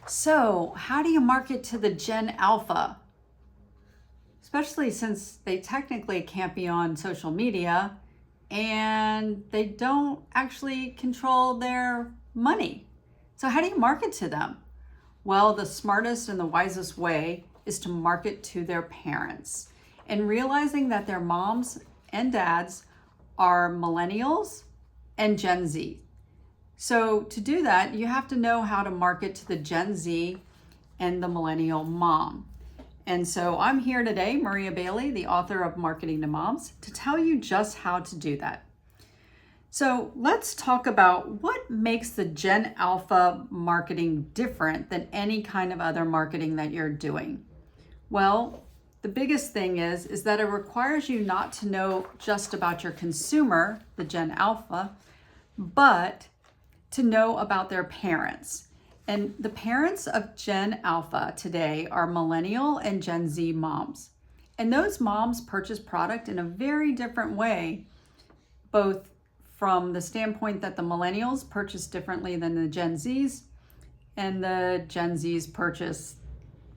So, how do you market to the Gen Alpha? Especially since they technically can't be on social media and they don't actually control their money. So, how do you market to them? Well, the smartest and the wisest way is to market to their parents and realizing that their moms and dads are millennials and Gen Z. So to do that, you have to know how to market to the Gen Z and the millennial mom. And so I'm here today, Maria Bailey, the author of Marketing to Moms, to tell you just how to do that. So let's talk about what makes the Gen Alpha marketing different than any kind of other marketing that you're doing. Well, the biggest thing is that it requires you not to know just about your consumer, the Gen Alpha, but to know about their parents. And the parents of Gen Alpha today are millennial and Gen Z moms. And those moms purchase product in a very different way, both from the standpoint that the millennials purchase differently than the Gen Zs, and the Gen Zs purchase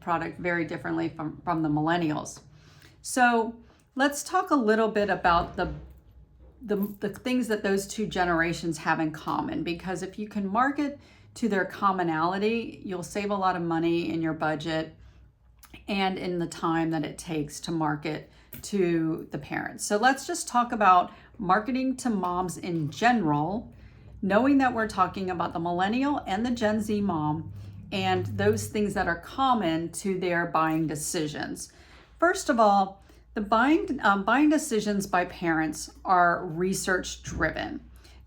product very differently from the millennials. So let's talk a little bit about the things that those two generations have in common, because if you can market to their commonality, you'll save a lot of money in your budget and in the time that it takes to market to the parents. So let's just talk about marketing to moms in general, knowing that we're talking about the millennial and the Gen Z mom and those things that are common to their buying decisions. First of all, the buying decisions by parents are research driven.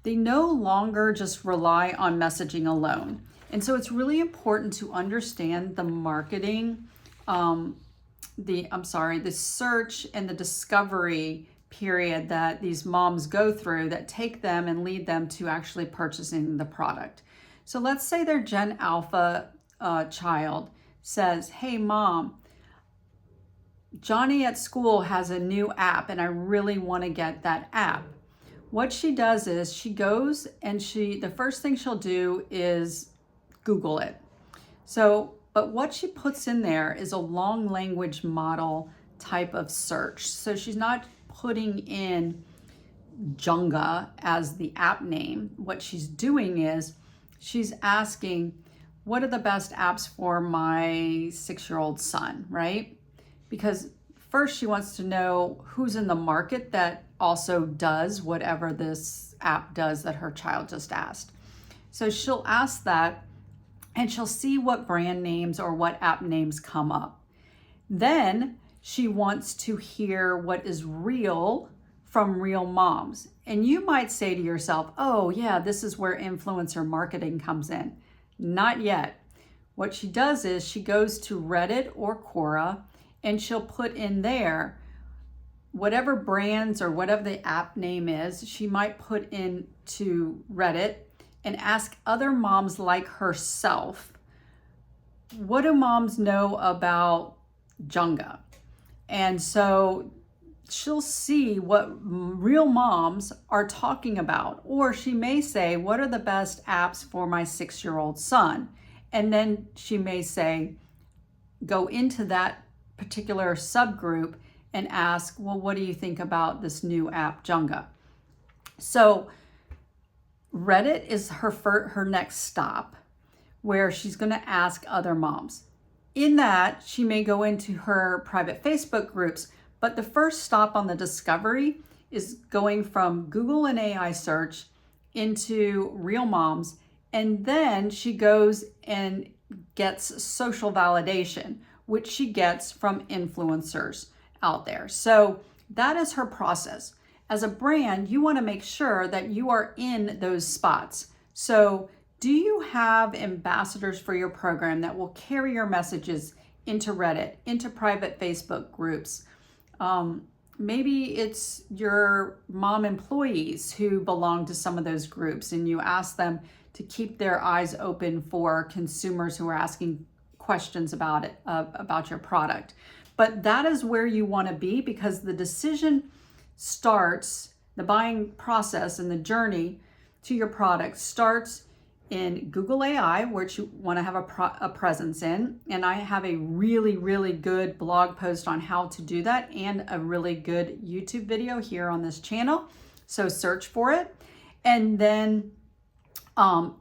They no longer just rely on messaging alone. And so it's really important to understand the marketing, the search and the discovery period that these moms go through that take them and lead them to actually purchasing the product. So let's say their Gen Alpha child says, "Hey mom, Johnny at school has a new app and I really want to get that app." What she does is she goes and the first thing she'll do is Google it. But what she puts in there is a long language model type of search. So she's not putting in Junga as the app name. What she's doing is she's asking, what are the best apps for my 6-year-old son, right? Because first she wants to know who's in the market that also does whatever this app does that her child just asked. So she'll ask that and she'll see what brand names or what app names come up. Then she wants to hear what is real from real moms. And you might say to yourself, oh yeah, this is where influencer marketing comes in. Not yet. What she does is she goes to Reddit or Quora and she'll put in there whatever brands or whatever the app name is. She might put into Reddit and ask other moms like herself, what do moms know about Junga? And so she'll see what real moms are talking about. Or she may say, what are the best apps for my 6-year-old son? And then she may say, go into that particular subgroup and ask, well, what do you think about this new app, Junga? So Reddit is her next stop, where she's going to ask other moms. In that, she may go into her private Facebook groups, but the first stop on the discovery is going from Google and AI search into real moms, and then she goes and gets social validation, which she gets from influencers out there. So that is her process. As a brand, you want to make sure that you are in those spots. So do you have ambassadors for your program that will carry your messages into Reddit, into private Facebook groups? Maybe it's your mom employees who belong to some of those groups and you ask them to keep their eyes open for consumers who are asking questions about it, about your product. But that is where you want to be, because the decision starts, the buying process and the journey to your product starts in Google AI, which you want to have a presence in. And I have a really, really good blog post on how to do that and a really good YouTube video here on this channel. So search for it. And then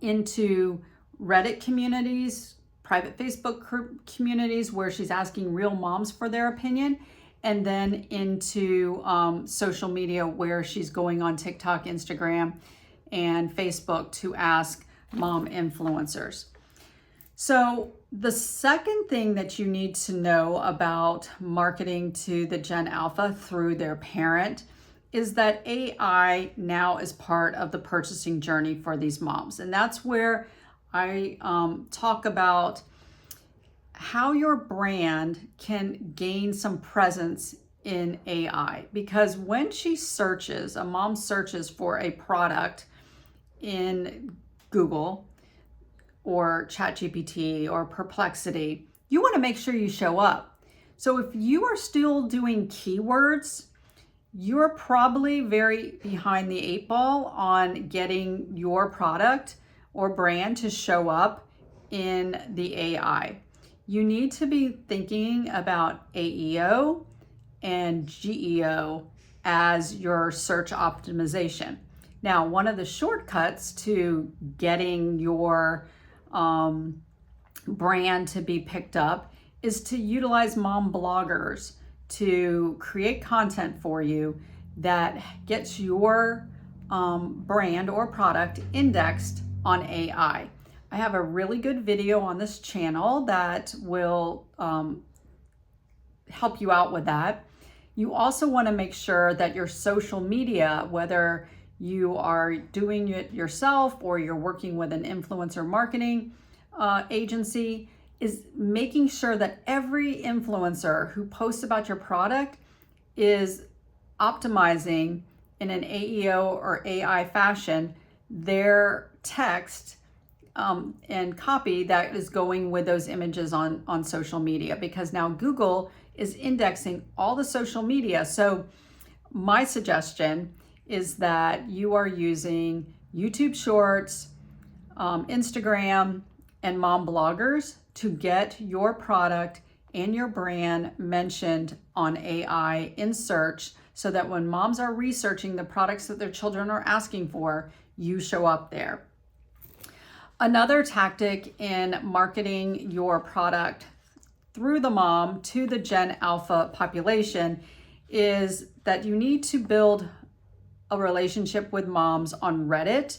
into Reddit communities, private Facebook communities where she's asking real moms for their opinion. And then into social media where she's going on TikTok, Instagram, and Facebook to ask mom influencers. So the second thing that you need to know about marketing to the Gen Alpha through their parent is that AI now is part of the purchasing journey for these moms. And that's where I talk about how your brand can gain some presence in AI. Because when a mom searches for a product in Google or ChatGPT or Perplexity, you want to make sure you show up. So if you are still doing keywords, you're probably very behind the 8 ball on getting your product or brand to show up in the AI. You need to be thinking about AEO and GEO as your search optimization. Now, one of the shortcuts to getting your brand to be picked up is to utilize mom bloggers to create content for you that gets your brand or product indexed on AI. I have a really good video on this channel that will help you out with that. You also want to make sure that your social media, whether you are doing it yourself or you're working with an influencer marketing agency, is making sure that every influencer who posts about your product is optimizing in an AEO or AI fashion their text and copy that is going with those images on social media, because now Google is indexing all the social media. So my suggestion is that you are using YouTube Shorts, Instagram, and mom bloggers to get your product and your brand mentioned on AI in search, so that when moms are researching the products that their children are asking for, you show up there. Another tactic in marketing your product through the mom to the Gen Alpha population is that you need to build a relationship with moms on Reddit,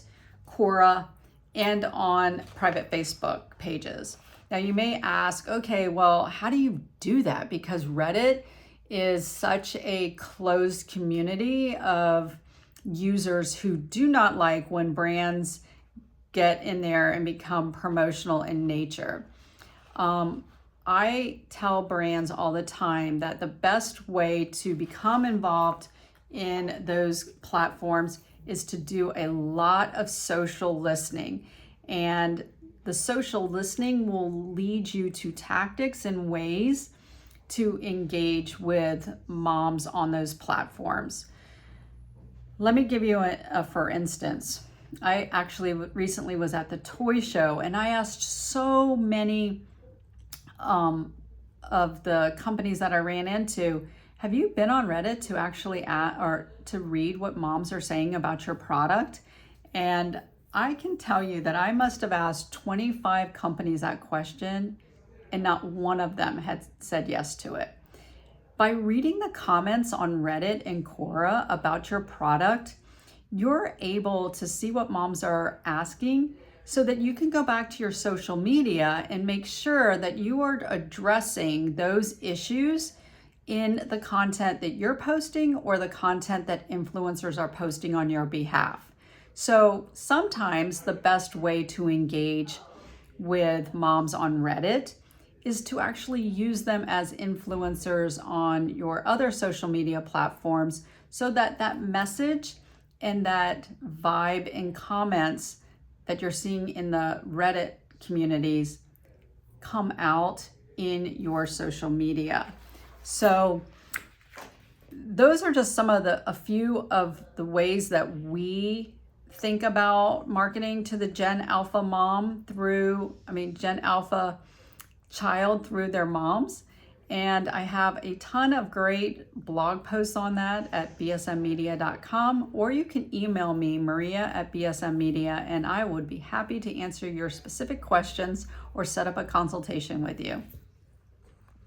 Quora, and on private Facebook pages. Now you may ask, okay, well, how do you do that? Because Reddit is such a closed community of users who do not like when brands get in there and become promotional in nature. I tell brands all the time that the best way to become involved in those platforms is to do a lot of social listening. And the social listening will lead you to tactics and ways to engage with moms on those platforms. Let me give you a for instance. I actually recently was at the toy show, and I asked so many of the companies that I ran into, have you been on Reddit to actually to read what moms are saying about your product? And I can tell you that I must have asked 25 companies that question, and not one of them had said yes to it. By reading the comments on Reddit and Quora about your product, you're able to see what moms are asking, so that you can go back to your social media and make sure that you are addressing those issues in the content that you're posting or the content that influencers are posting on your behalf. So sometimes the best way to engage with moms on Reddit is to actually use them as influencers on your other social media platforms, so that that message and that vibe and comments that you're seeing in the Reddit communities come out in your social media. So those are just a few of the ways that we think about marketing to the Gen Alpha Gen Alpha child through their moms. And I have a ton of great blog posts on that at bsmmedia.com, or you can email me, maria@bsmmedia, and I would be happy to answer your specific questions or set up a consultation with you.